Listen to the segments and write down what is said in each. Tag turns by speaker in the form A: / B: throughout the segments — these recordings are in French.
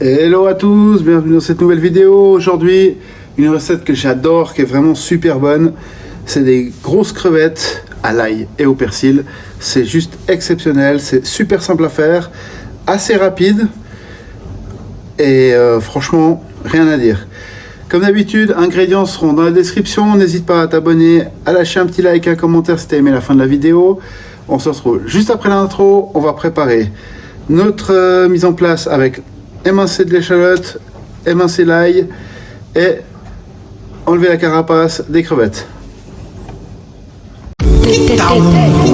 A: Hello à tous, bienvenue dans cette nouvelle vidéo. Aujourd'hui, une recette que j'adore, qui est vraiment super bonne. C'est des grosses crevettes à l'ail et au persil. C'est juste exceptionnel, c'est super simple à faire, assez rapide et franchement, rien à dire. Comme d'habitude, ingrédients seront dans la description. N'hésite pas à t'abonner, à lâcher un petit like, un commentaire si tu as aimé la fin de la vidéo. On se retrouve juste après l'intro. On va préparer notre mise en place avec émincer de l'échalote, émincer l'ail et enlever la carapace des crevettes.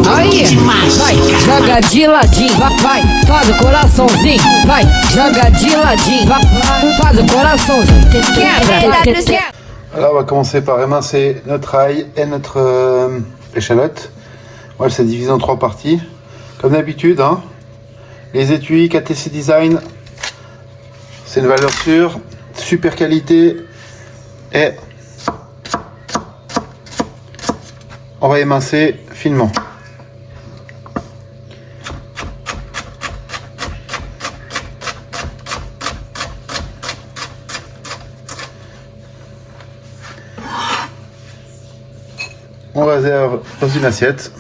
B: Aí, vai, joga de ladinho, vai, faz o coraçãozinho, vai, joga de ladinho, vai, faz o coraçãozinho, quebra.
A: Alors on va commencer par émincer notre ail et notre échalote. Moi c'est divisé en 3 parties. Comme d'habitude, hein, les étuis KTC Design, c'est une valeur sûre, super qualité et on va émincer finement. On réserve dans une assiette.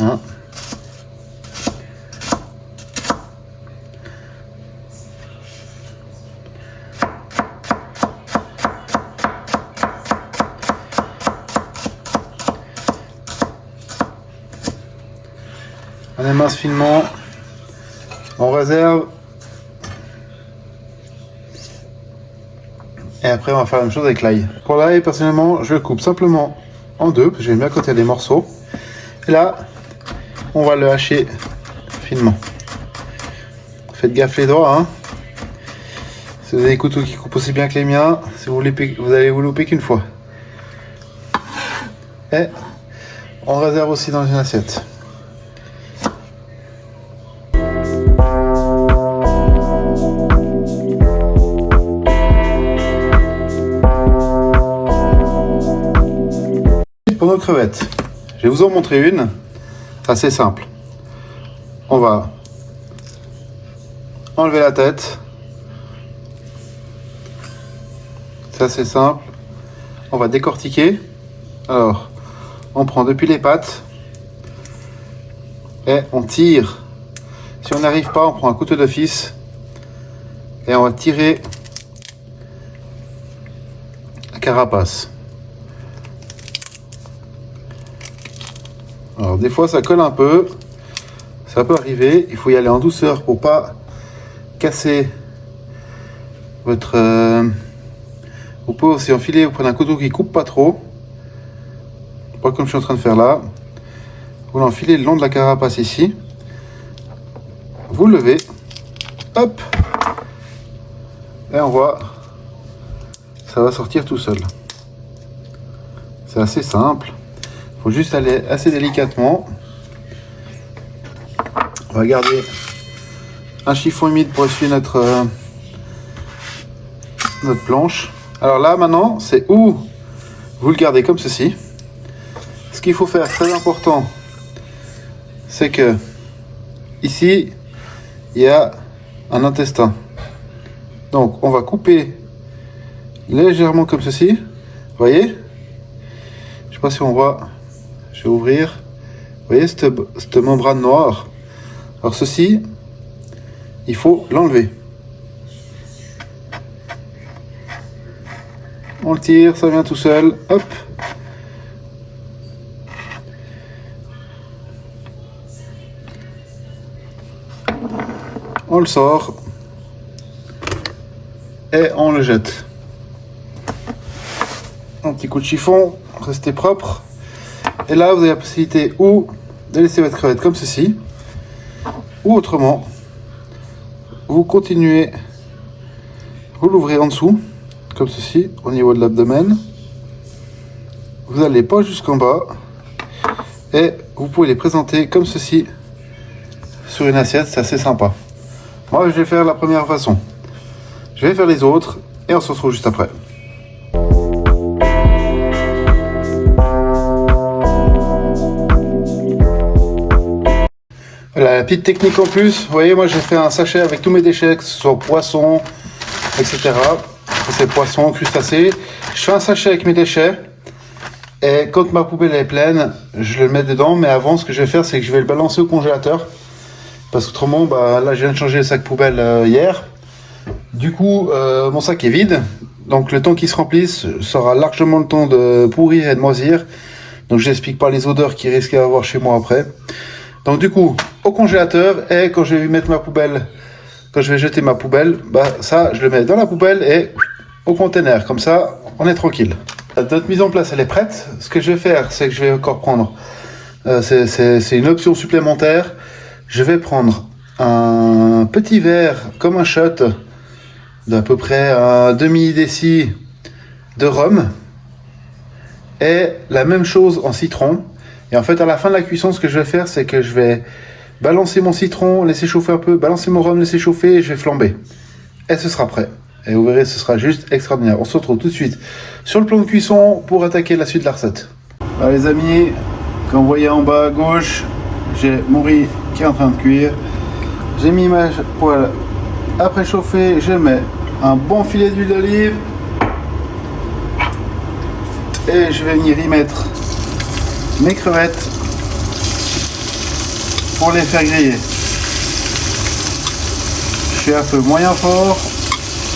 A: Hein. On émince finement, on réserve et après on va faire la même chose avec l'ail. Pour l'ail, personnellement, je le coupe simplement en deux parce que j'aime bien quand il y a des morceaux. Et là, on va le hacher finement. Faites gaffe les doigts, hein. Si vous avez des couteaux qui coupent aussi bien que les miens, si vous allez vous louper qu'une fois. Et on réserve aussi dans une assiette. Pour nos crevettes, je vais vous en montrer une, c'est assez simple. On va enlever la tête, c'est assez simple. On va décortiquer. Alors, on prend depuis les pattes et on tire. Si on n'arrive pas, on prend un couteau d'office et on va tirer la carapace. Alors des fois ça colle un peu, ça peut arriver, il faut y aller en douceur pour pas casser votre... Vous pouvez aussi enfiler, vous prenez un couteau qui coupe pas trop, pas comme je suis en train de faire là. Vous l'enfilez le long de la carapace ici, vous le levez, hop, et on voit, ça va sortir tout seul. C'est assez simple. Il faut juste aller assez délicatement. On va garder un chiffon humide pour essuyer notre planche. Alors là maintenant, c'est où vous le gardez comme ceci. Ce qu'il faut faire, très important, c'est que ici, il y a un intestin. Donc on va couper légèrement comme ceci. Vous voyez? Je sais pas si on voit. Je vais ouvrir. Vous voyez cette membrane noire? Alors ceci, il faut l'enlever. On le tire, ça vient tout seul. Hop. On le sort. Et on le jette. Un petit coup de chiffon, restez propre. Et là, vous avez la possibilité ou de laisser votre crevette comme ceci, ou autrement, vous continuez, vous l'ouvrez en dessous, comme ceci, au niveau de l'abdomen. Vous n'allez pas jusqu'en bas, et vous pouvez les présenter comme ceci, sur une assiette, c'est assez sympa. Moi, je vais faire la première façon. Je vais faire les autres, et on se retrouve juste après. La petite technique en plus, vous voyez, moi j'ai fait un sachet avec tous mes déchets, que ce soit poisson, etc. C'est poisson, crustacés. Je fais un sachet avec mes déchets. Et quand ma poubelle est pleine, je le mets dedans. Mais avant, ce que je vais faire, c'est que je vais le balancer au congélateur. Parce qu'autrement, bah, là, je viens de changer le sac poubelle hier. Du coup, mon sac est vide. Donc, le temps qu'il se remplisse, ça aura largement le temps de pourrir et de moisir. Donc, je n'explique pas les odeurs qu'il risque d'avoir chez moi après. Donc, du coup, au congélateur. Et quand je vais mettre ma poubelle, quand je vais jeter ma poubelle, bah, ça, je le mets dans la poubelle et au conteneur. Comme ça, on est tranquille. Notre mise en place, elle est prête. Ce que je vais faire, c'est que je vais encore prendre... c'est une option supplémentaire. Je vais prendre un petit verre comme un shot d'à peu près un demi-déci de rhum et la même chose en citron. Et en fait, à la fin de la cuisson, ce que je vais faire, c'est que je vais balancer mon citron, laisser chauffer un peu, balancer mon rhum, laisser chauffer et je vais flamber. Et ce sera prêt. Et vous verrez, ce sera juste extraordinaire. On se retrouve tout de suite sur le plan de cuisson pour attaquer la suite de la recette. Alors les amis, comme vous voyez en bas à gauche, j'ai mon riz qui est en train de cuire. J'ai mis ma poêle à préchauffer. Je mets un bon filet d'huile d'olive. Et je vais venir y mettre mes crevettes pour les faire griller. Je fais un feu moyen fort.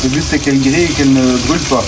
A: Le but c'est qu'elle grille et qu'elle ne brûle pas.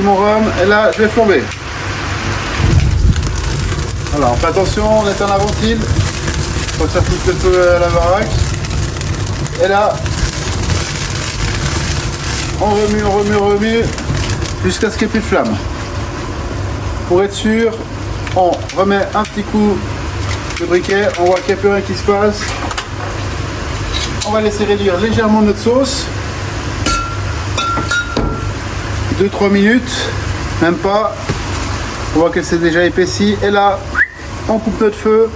A: Mon rhum et là je vais flamber. Alors on fait attention, on éteint la ventile, faut que ça foute le feu à la baraque. Et là on remue jusqu'à ce qu'il n'y ait plus de flamme. Pour être sûr, on remet un petit coup de briquet, on voit qu'il n'y a plus rien qui se passe. On va laisser réduire légèrement notre sauce. 2-3 minutes, même pas. On voit qu'elle s'est déjà épaissie. Et là, on coupe notre feu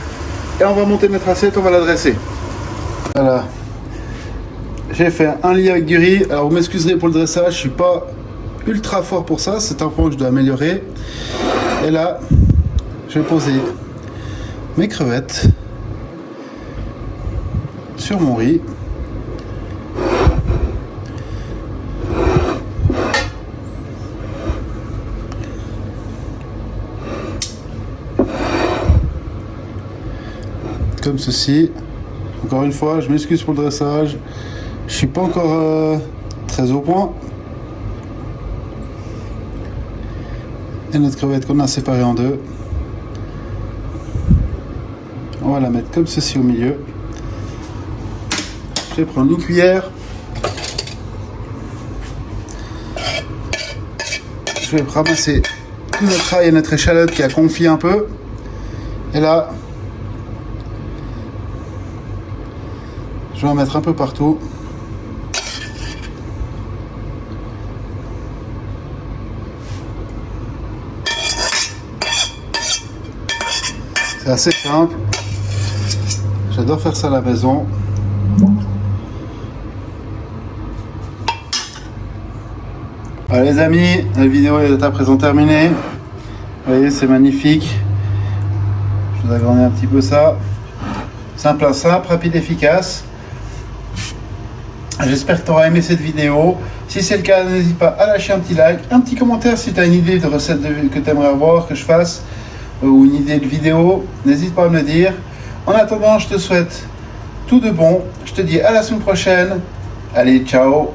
A: et on va monter notre assiette, on va la dresser. Voilà. J'ai fait un lit avec du riz. Alors vous m'excuserez pour le dressage, je suis pas ultra fort pour ça. C'est un point que je dois améliorer. Et là, je vais poser mes crevettes sur mon riz. Comme ceci. Encore une fois, je m'excuse pour le dressage. Je suis pas encore très au point. Et notre crevette qu'on a séparée en deux. On va la mettre comme ceci au milieu. Je vais prendre une cuillère. Je vais ramasser tout notre ail et notre échalote qui a confit un peu. Et là, je vais en mettre un peu partout. C'est assez simple. J'adore faire ça à la maison. Voilà les amis, la vidéo est à présent terminée. Vous voyez, c'est magnifique. Je vous agrandis un petit peu ça. Simple, rapide, efficace. J'espère que tu auras aimé cette vidéo. Si c'est le cas, n'hésite pas à lâcher un petit like, un petit commentaire si tu as une idée de recette que tu aimerais voir, que je fasse, ou une idée de vidéo. N'hésite pas à me le dire. En attendant, je te souhaite tout de bon. Je te dis à la semaine prochaine. Allez, ciao!